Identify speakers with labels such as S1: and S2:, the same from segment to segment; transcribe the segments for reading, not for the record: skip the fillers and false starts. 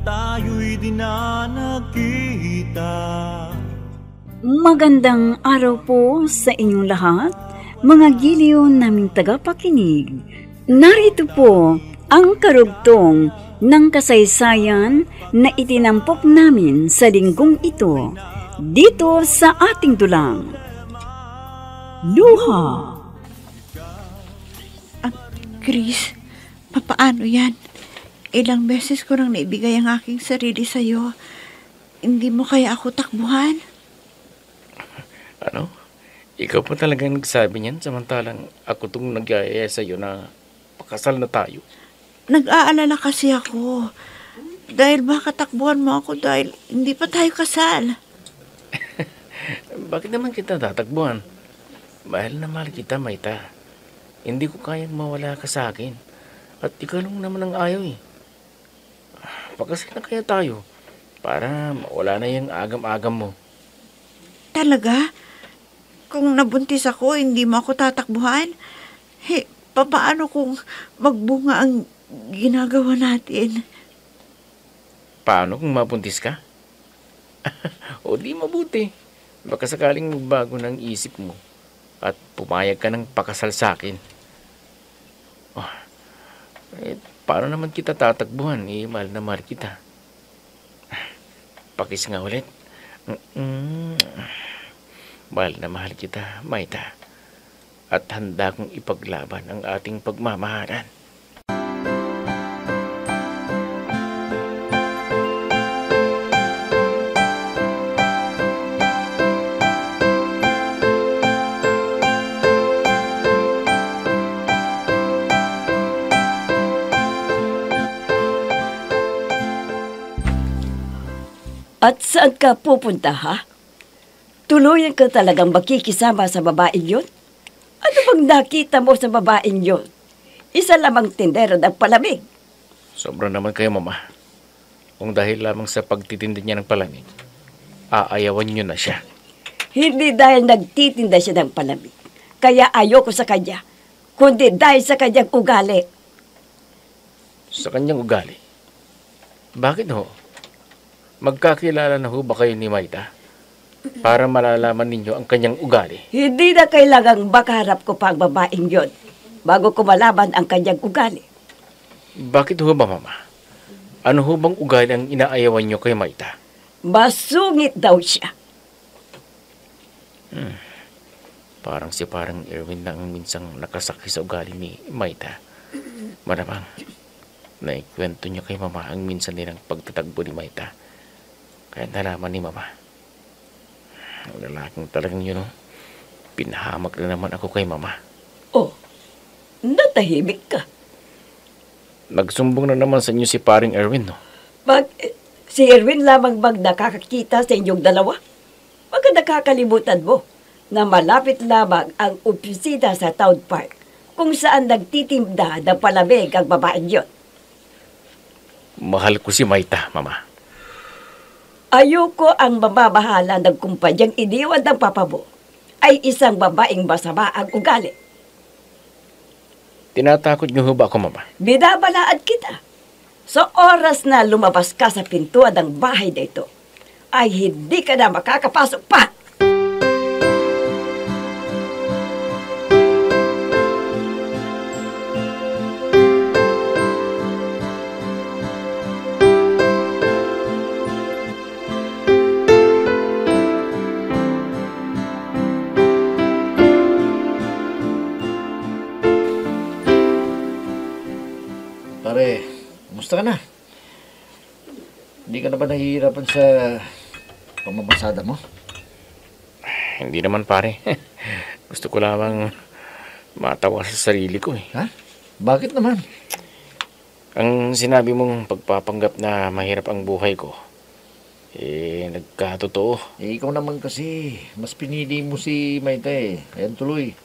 S1: tayo'y di na nagkita.
S2: Magandang araw po sa inyong lahat, mga giliw naming tagapakinig. Narito po ang karugtong ng kasaysayan na itinampok namin sa linggong ito, dito sa ating dulang. Luha.
S3: Chris, papaano yan? Ilang beses ko nang naibigay ang aking sarili sa'yo. Hindi mo kaya ako takbuhan?
S4: Ano? Ikaw pa talaga nagsabi niyan samantalang ako itong nag-aaya sa'yo na pakasal na tayo.
S3: Nag-aalala kasi ako. Dahil baka takbuhan mo ako dahil hindi pa tayo kasal.
S4: Bakit naman kita tatakbuhan? Mahal na mahal kita, Mayta. Hindi ko kayang mawala ka sa akin. At ikaw lang naman ang ayaw eh. Pakasal na kaya tayo para mawala na yung agam-agam mo.
S3: Talaga? Kung nabuntis ako, hindi mo ako tatakbuhan? Papaano kung magbunga ang ginagawa natin?
S4: Paano kung mabuntis ka? O di mabuti. Baka sakaling magbago ng isip mo at pumayag ka ng pakasal sa akin. Paano naman kita tatakbuhan? Mahal na mahal kita. Pakis nga ulit. Mahal na mahal kita, Mayta. At handa kong ipaglaban ang ating pagmamahalan.
S2: At saan ka pupunta, ha? Tuluyan ka talagang makikisama sa babaeng yun? Ano bang nakita mo sa babaeng yun? Isa lamang tindera ng palamig.
S4: Sobra naman kayo, Mama. Kung dahil lamang sa pagtitinda niya ng palamig, aayawan niyo na siya.
S2: Hindi dahil nagtitinda siya ng palamig, kaya ayoko sa kanya, kundi dahil sa kanyang ugali.
S4: Sa kanyang ugali? Bakit ho? Magkakilala na ho ba kayo ni Mayta? Para malalaman ninyo ang kanyang ugali.
S2: Hindi na kailangang makaharap ko pa ang babaeng yon bago ko malaman ang kanyang ugali.
S4: Bakit ho ba, Mama? Ano ho bang ugali ang inaayawan nyo kay Mayta?
S2: Masungit daw siya.
S4: Parang Erwin na ang minsang nakasakit sa ugali ni Mayta. Maramang, naikwento niya kay Mama ang minsan nilang pagtatagbo ni Mayta. Kaya nalaman ni Mama. Ang lalaking talagang yun, pinahamak na naman ako kay Mama.
S2: Oh, natahimik ka.
S4: Nagsumbong na naman sa inyo si paring Erwin, no?
S2: Si Erwin lamang bang nakakakita sa inyong dalawa? Baka nakakalimutan mo na malapit lamang ang opisina sa Town Park kung saan nagtitinda ng palamig ang babaeng yun.
S4: Mahal ko si Mayta, Mama.
S2: Ayoko ang mamabahala ng kumpanyang iniwan ng papa mo ay isang babaeng masama ang ugali.
S4: Tinatakot niyo ba ako, Mama?
S2: Binabalaan kita. Sa oras na lumabas ka sa pintuan ng bahay na ito, ay hindi ka na makakapasok pa.
S5: Pare, kumusta ka na? Hindi ka na ba nahihirapan sa pamamasada mo?
S4: Hindi naman, pare. Gusto ko lamang matawa sa sarili ko eh.
S5: Ha? Bakit naman?
S4: Ang sinabi mong pagpapanggap na mahirap ang buhay ko, nagkatotoo.
S5: Ikaw naman kasi, mas pinili mo si Mayta eh. Ayan tuloy.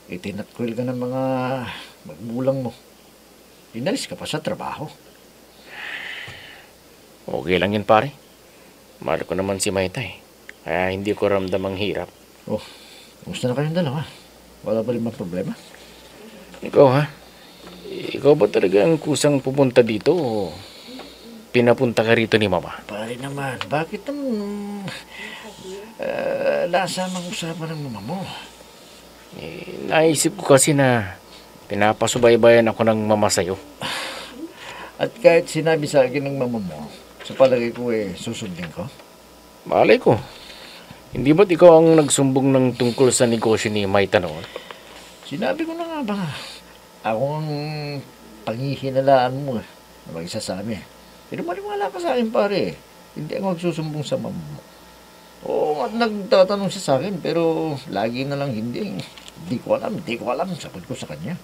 S5: Tinakwil ka ng mga magulang mo. Inalis ka pa sa trabaho.
S4: Okay lang yun, pare. Mahal ko naman si Mayta eh. Kaya hindi ko ramdam ang hirap.
S5: Oh, kumusta na kayong dalawa? Wala ba rin mga problema?
S4: Ikaw ha? Ikaw ba talaga ang kusang pupunta dito? pinapunta ka rito ni Mama?
S5: Pare naman, bakit nasamang usapan ng mama mo?
S4: Naisip ko kasi na pinapasubaybayan ako ng Mama sa'yo.
S5: At kahit sinabi sa akin ng mama mo, sa palagay ko susundin ko.
S4: Malay ko. Hindi ba't ikaw ang nagsumbong ng tungkol sa negosyo ni Maita noon?
S5: Sinabi ko na nga ba, ako ang pangihinalaan mo na mag-isa sa amin. Pero maniwala ka sa akin, pare. Hindi ako magsusumbong sa mama mo. Oo, at nagtatanong siya sa akin, pero lagi na lang hindi. Hindi ko alam, sagot ko sa kanya.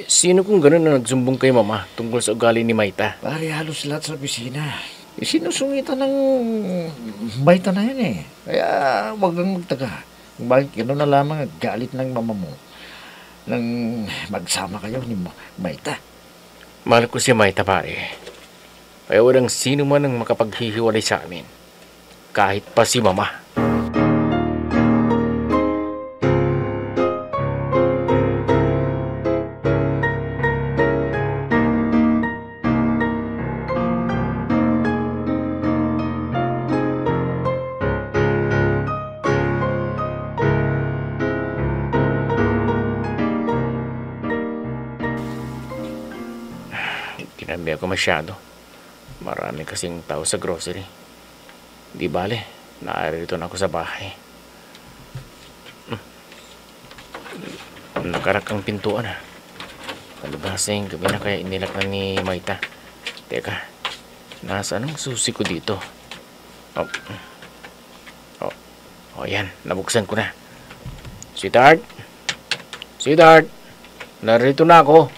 S4: Sino kung gano'n na nagsumbong kay Mama tungkol sa ugali ni Maita?
S5: Pare, halos lahat sa opisina. Sinusungitan ng Maita na yan Kaya wag kang magtaga. Bakit gano'n na lamang galit ng mama mo nang magsama kayo ni Maita?
S4: Mahal ko si Maita, pare. Kaya walang sino man ang makapaghihiwalay sa amin. Kahit pa si Mama. Tinambi ako masyado. Marami kasing tao sa grocery. Di bale, naarito na ako sa bahay. Nakarak ang pintuan Kalubhasing gabi na kaya inilak na ni Maita. Teka, nasaan ang susi ko dito? Yan, nabuksan ko na. Sweetheart? Sweetheart? Narito na ako.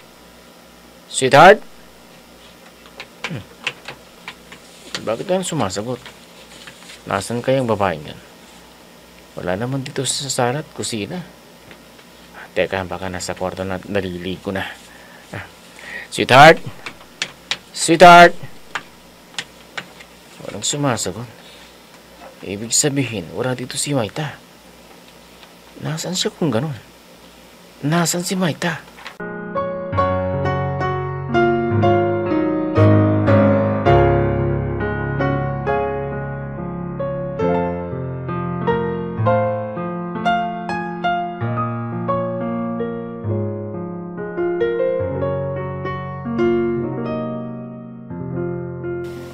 S4: Sweetheart? Bakit yan sumasagot? Nasaan kayang babaeng yan? Wala naman dito sa sala at kusina. Teka, baka nasa kwarto na naliligo na. Sweetheart? Sweetheart? Walang sumasagot. Ibig sabihin, wala dito si Maita. Nasaan siya kung ganun? Nasaan si Maita?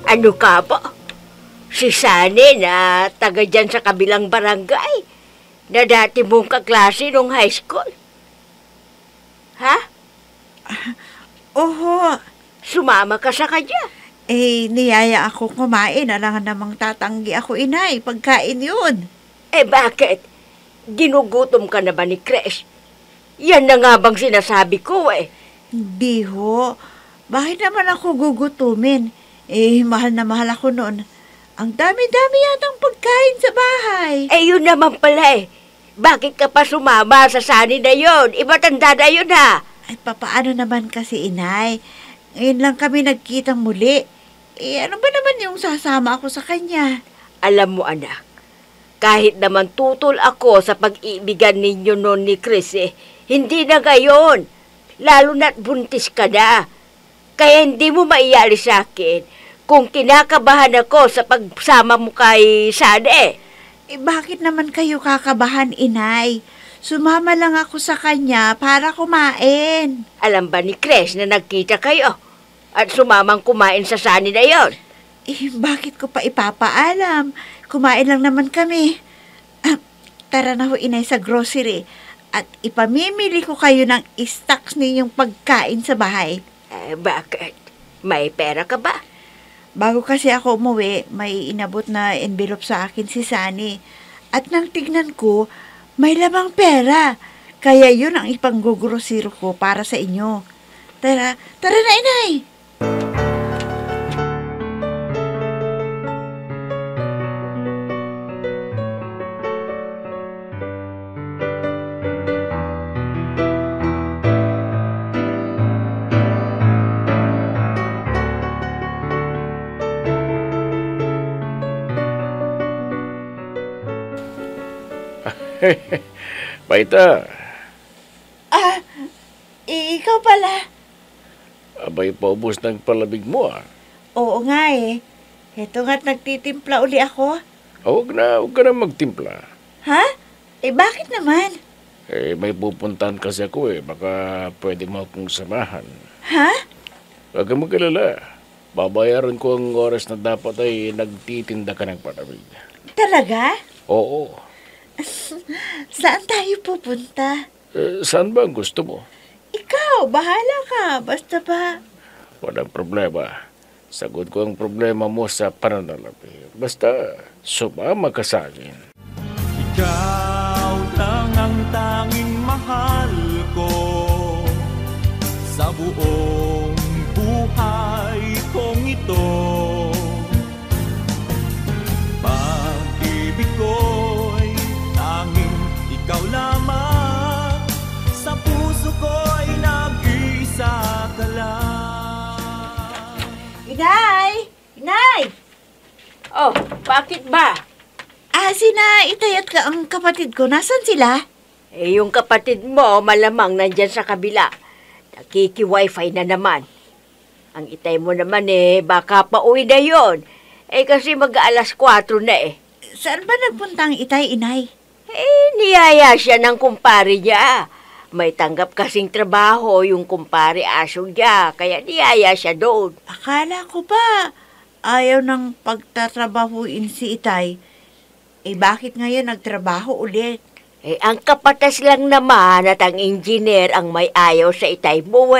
S6: Ano ka ba? Si Sani na taga dyan sa kabilang barangay na dati mong kaklase nung high school. Ha?
S3: Oho.
S6: Sumama ka sa kanya.
S3: Niyaya ako kumain. Alangan namang tatanggi ako, inay. Pagkain yun.
S6: Bakit? Ginugutom ka na ba ni Cres? Yan na nga bang sinasabi ko
S3: Hindi ho. Bakit naman ako gugutumin? Mahal na mahal ako noon. Ang dami-dami yatang pagkain sa bahay.
S6: Yun naman pala Bakit ka pa sumama sa Sani na yun? Ibatanda na yun ha.
S3: Papaano naman kasi, inay? Ngayon lang kami nagkitang muli. Ano ba naman yung sasama ako sa kanya?
S6: Alam mo anak, kahit naman tutol ako sa pag-ibigan ninyo noon ni Chris hindi na ngayon. Lalo na't buntis ka na. Kaya hindi mo maiyali sa akin kung kinakabahan ako sa pagsama mo kay Sade.
S3: Bakit naman kayo kakabahan, inay? Sumama lang ako sa kanya para kumain.
S6: Alam ba ni Cres na nagkita kayo at sumamang kumain sa Sani na yon?
S3: Bakit ko pa ipapaalam? Kumain lang naman kami. Tara na ho, inay, sa grocery at ipamimili ko kayo ng stocks ninyong pagkain sa bahay.
S6: Bakit? May pera ka ba?
S3: Bago kasi ako umuwi, may inabot na envelope sa akin si Sani. At nang tignan ko, may lamang pera. Kaya yun ang ipanggugurosiro ko para sa inyo. Tara na, inay!
S4: Maita.
S3: Ikaw pala.
S4: Abay, paubos ng palabig mo
S3: Oo nga eh. Heto nga't nagtitimpla uli ako.
S4: Huwag ka na magtimpla.
S3: Ha? Bakit naman?
S4: May pupuntahan kasi ako baka pwede mo akong samahan.
S3: Ha?
S4: Huwag kang mag-alala. Babayaran ko ang oras na dapat ay nagtitinda ka ng palamig.
S3: Talaga?
S4: Oo.
S3: Saan tayo pupunta?
S4: Saan ba ang gusto mo?
S3: Ikaw, bahala ka. Basta ba?
S4: Walang problema. Sagot ko ang problema mo sa pananalapi. Basta sumama ka sa akin.
S1: Ikaw lang ang tanging mahal ko sa buong buhay kong ito. Pag-ibig ko'y tanging ikaw lamang, sa puso ko'y nag-iisa ka lang.
S3: Inay! Inay!
S6: Oh, bakit ba?
S3: Sina Itay at ang kapatid ko, nasan sila?
S6: Yung kapatid mo, malamang nandyan sa kabila. Nakiki-wifi na naman. Ang Itay mo naman baka pauwi na yon. Kasi mag-aalas 4 na
S3: Saan ba nagpunta ang Itay, Inay?
S6: Niyaya siya ng kumpare niya. May tanggap kasing trabaho yung kumpare aso niya, kaya niyaya siya doon.
S3: Akala ko ba ayaw ng pagtatrabahuin si Itay? Bakit ngayon nagtrabaho ulit?
S6: Ang kapatas lang naman at ang engineer ang may ayaw sa Itay mo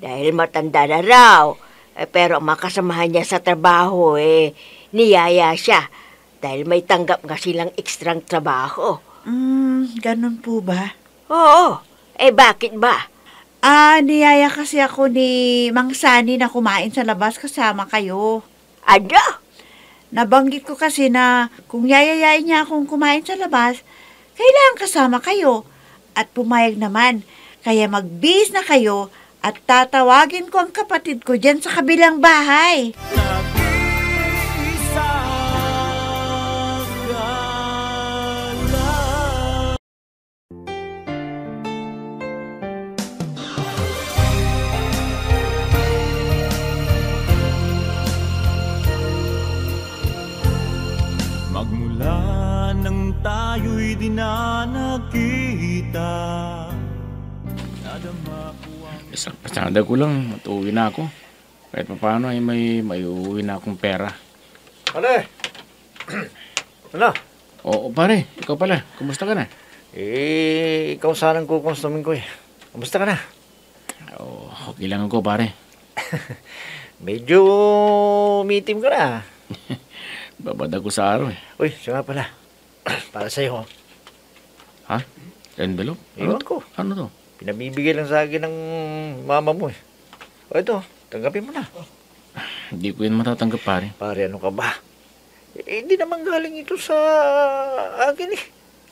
S6: Dahil matanda na raw. Pero ang makasamahan niya sa trabaho niyaya siya. Dahil may tanggap nga silang ekstrang trabaho.
S3: Ganun po ba?
S6: Oo. Bakit ba?
S3: Niyaya kasi ako ni Mang Sani na kumain sa labas kasama kayo.
S6: Ano?
S3: Nabanggit ko kasi na kung yayayain niya akong kumain sa labas, kailangan kasama kayo. At pumayag naman, kaya magbihis na kayo at tatawagin ko ang kapatid ko dyan sa kabilang bahay.
S1: Nag-iisa ka lang. Magmula nang tayo'y di na nagkita, nadama ko ang
S4: Isang pasada ko lang at uwi na ako. Kahit paano ay may uwi na akong pera.
S5: Pare! Ano?
S4: Oo pare, ikaw pala. Kumusta ka na?
S5: Ikaw sanang kukonsumin ko Kumusta ka na?
S4: Okay lang ako pare.
S5: Medyo umitim ka na.
S4: Babad ako sa araw
S5: Uy, siya nga pala. Para sa'yo.
S4: Ha? Envelope?
S5: Iwan ko.
S4: Ano to?
S5: Pinabibigay lang sa akin ng mama mo O ito, tanggapin mo na.
S4: Hindi ko yun matatanggap pare.
S5: Pare, ano ka ba? Hindi naman galing ito sa akin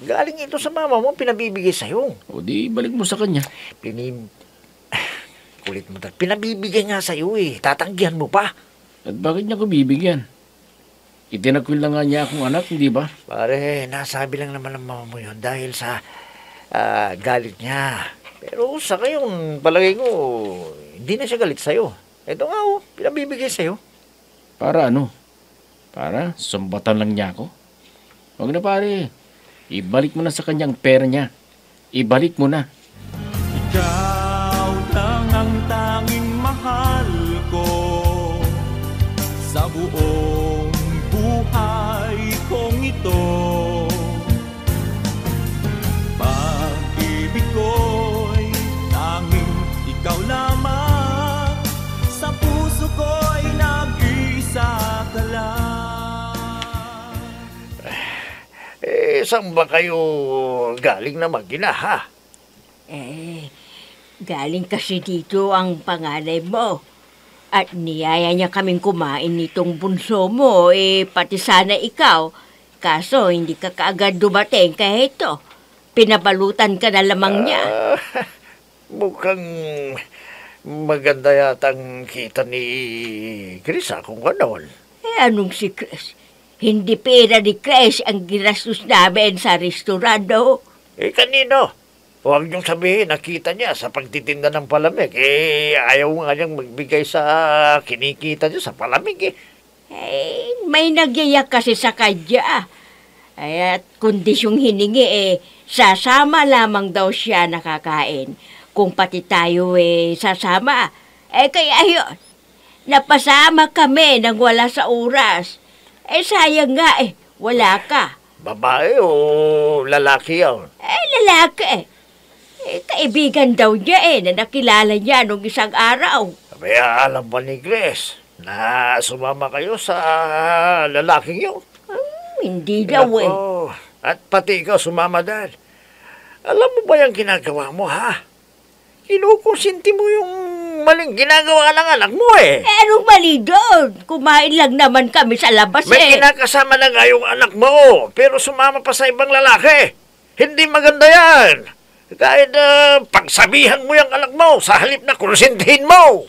S5: Galing ito sa mama mo, pinabibigay sa'yo.
S4: O di balik mo sa kanya.
S5: Kulit mo tal. Pinabibigay nga sa'yo Tatanggihan mo pa.
S4: At bakit niya ko bibigyan? Itinakwil lang nga niya akong anak, hindi ba?
S5: Pare, nasabi lang naman ng mama mo yun dahil sa galit niya. Pero sa ngayon, palagay ko, hindi na siya galit sa'yo. Ito nga pinabibigay sa'yo.
S4: Para ano? Para sumbatan lang niya ako? Huwag na pare. Ibalik mo na sa kanyang pera niya. Ibalik mo na.
S1: Ikaw lang ang tanging mahal ko sa buong buhay kong ito. Pag-ibig ko'y tanging ikaw lamang, sa puso ko'y nag-iisa ka lang.
S5: Saan ba kayo galing na mag-ina, ha?
S6: Galing kasi dito ang panganay mo. At niyaya niya kaming kumain nitong bunso mo, pati sana ikaw. Kaso hindi ka kaagad dumating kaya ito. Pinabalutan ka na lamang niya.
S5: Mukhang maganda yatang kita ni Chris, kung ganon.
S6: Anong si Chris? Hindi pera ni Chris ang ginastos namin sa restaurant, no?
S5: Kanino? Huwag niyong sabihin, nakita niya sa pagtitinda ng palamig. Ayaw nga niyang magbigay sa kinikita niya sa palamig
S6: May nagyayak kasi sa kanya. At kondisyong hiningi sasama lamang daw siya nakakain. Kung pati tayo sasama, kaya yun, napasama kami nang wala sa oras. Sayang nga wala ka.
S5: Babae o lalaki yun?
S6: Lalaki. Kaibigan daw niya na nakilala niya nung isang araw.
S5: Kaya alam ba ni Grace na sumama kayo sa lalaking yun?
S6: Hindi daw
S5: At pati ikaw sumama dahil. Alam mo ba yung ginagawa mo, ha? Kinukonsinti mo yung maling ginagawa ng anak mo
S6: anong mali doon? Kumain lang naman kami sa labas
S5: May kinakasama na nga yung anak mo, pero sumama pa sa ibang lalaki. Hindi maganda yan. Kahit pagsabihan mo yung anak mo sa halip na konsintihin mo.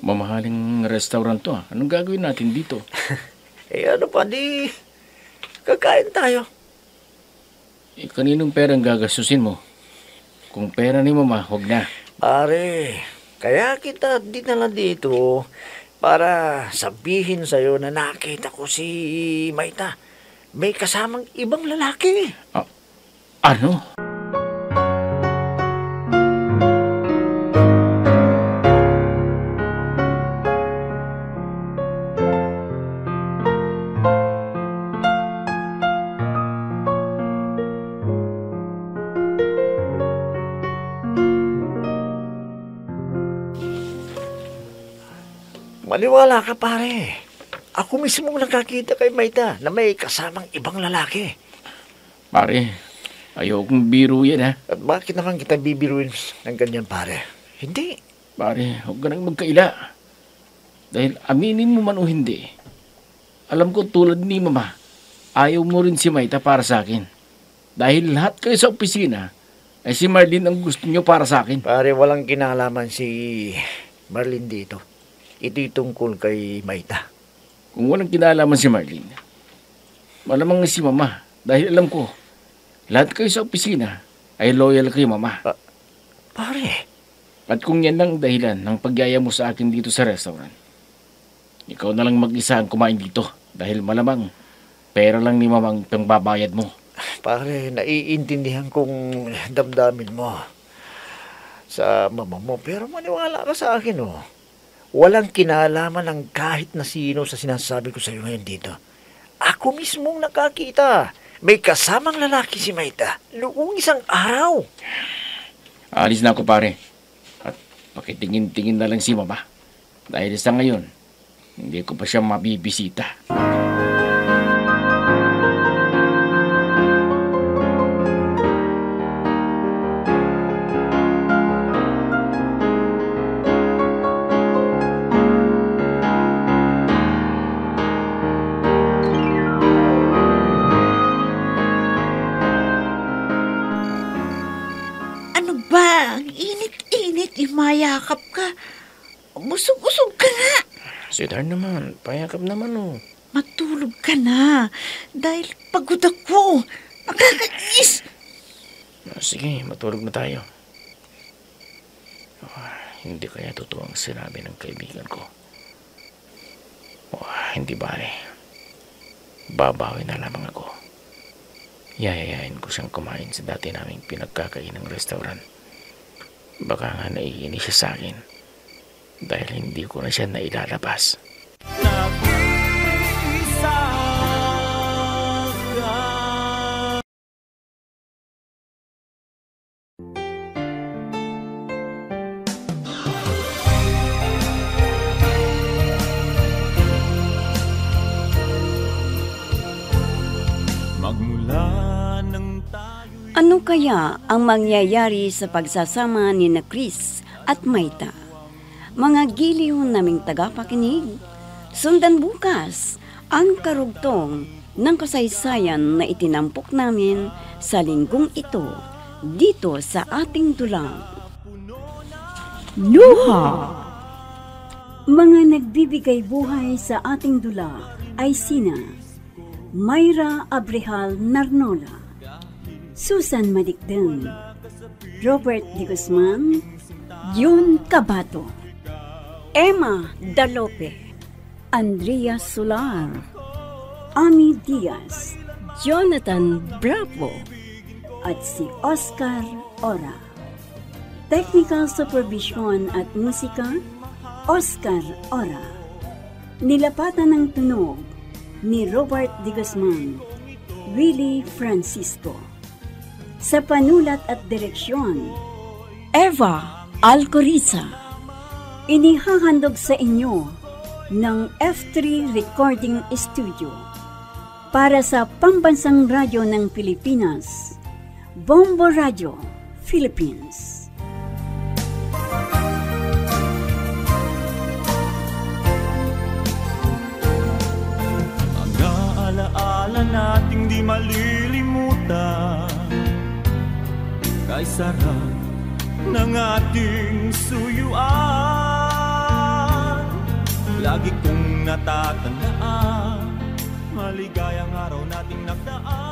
S4: Mamahaling restaurant to. Anong gagawin natin dito?
S5: Ano pa, di kakain tayo.
S4: Kaninong perang gagastusin mo? Kung pera ni Mama, huwag na.
S5: Pare, kaya kita dinala dito para sabihin sa'yo na nakita ko si Maita. May kasamang ibang lalaki.
S4: Ano?
S5: Maniwala ka, pare. Ako mismo nakakita kay Maita na may kasamang ibang lalaki.
S4: Pare, ayokong biro yan, ha?
S5: At bakit naman kita bibiruin ng ganyan, pare? Hindi.
S4: Pare, huwag ka nang magkaila. Dahil aminin mo man o hindi, alam ko tulad ni Mama, ayaw mo rin si Maita para sa akin. Dahil lahat kayo sa opisina, ay si Marlene ang gusto niyo para sa akin.
S5: Pare, walang kinalaman si Marlene dito. Ito'y tungkol kay Maita.
S4: Kung walang kinalaman si Marlene, malamang si Mama. Dahil alam ko, lahat kayo sa opisina ay loyal kay Mama.
S5: Pare.
S4: At kung yan lang dahilan ng pagyaya mo sa akin dito sa restaurant, ikaw na lang mag-isa ang kumain dito. Dahil malamang, pera lang ni Mama ang pangbabayad mo.
S5: Pare, naiintindihan kong damdamin mo sa mama mo. Pero maniwala ka sa akin, Walang kinalaman ng kahit na sino sa sinasabi ko sa iyo ngayon dito. Ako mismong nakakita. May kasamang lalaki si Maita noong isang araw.
S4: Alis na ako, pare. At pakitingin-tingin na lang si Mama. Dahil sa ngayon, hindi ko pa siya mabibisita.
S3: Mayakap ka. Busog-busog ka na.
S4: Sweetheart naman, payakap naman
S3: Matulog ka na. Dahil pagod ako. Nakakainis.
S4: Sige, matulog na tayo. Hindi kaya totoo ang sinabi ng kaibigan ko. Hindi bale. Babawi na lamang ako. Yayayain ko siyang kumain sa dati naming pinagkakain ng restaurant. Baka nga naiinis siya sa akin dahil hindi ko na siya nailalabas.
S1: Nag-iisa ka. Magmula ng tayo.
S2: Ano kaya ang mangyayari sa pagsasama ni na Chris at Maita? Mga giliw naming tagapakinig, sundan bukas ang karugtong ng kasaysayan na itinampok namin sa linggong ito dito sa ating dulang. Luha! Mga nagbibigay buhay sa ating dula ay sina Mayra Abrehal Narnola, Susan Madikdeng, Robert D. Guzman, Jun Cabato, Emma Dalope, Andrea Solar, Ami Diaz, Jonathan Bravo, at si Oscar Ora. Technical Supervision at Musika, Oscar Ora. Nilapatan ng tunog ni Robert D. Guzman, Willie Francisco. Sa panulat at direksyon, Eva Alcoriza. Inihahandog sa inyo ng F3 Recording Studio para sa Pambansang Radyo ng Pilipinas, Bombo Radio, Philippines.
S1: Alaala nating di malilimutan, kay sarap ng ating suyuan. Lagi kong natatandaan, maligayang araw nating nagdaan.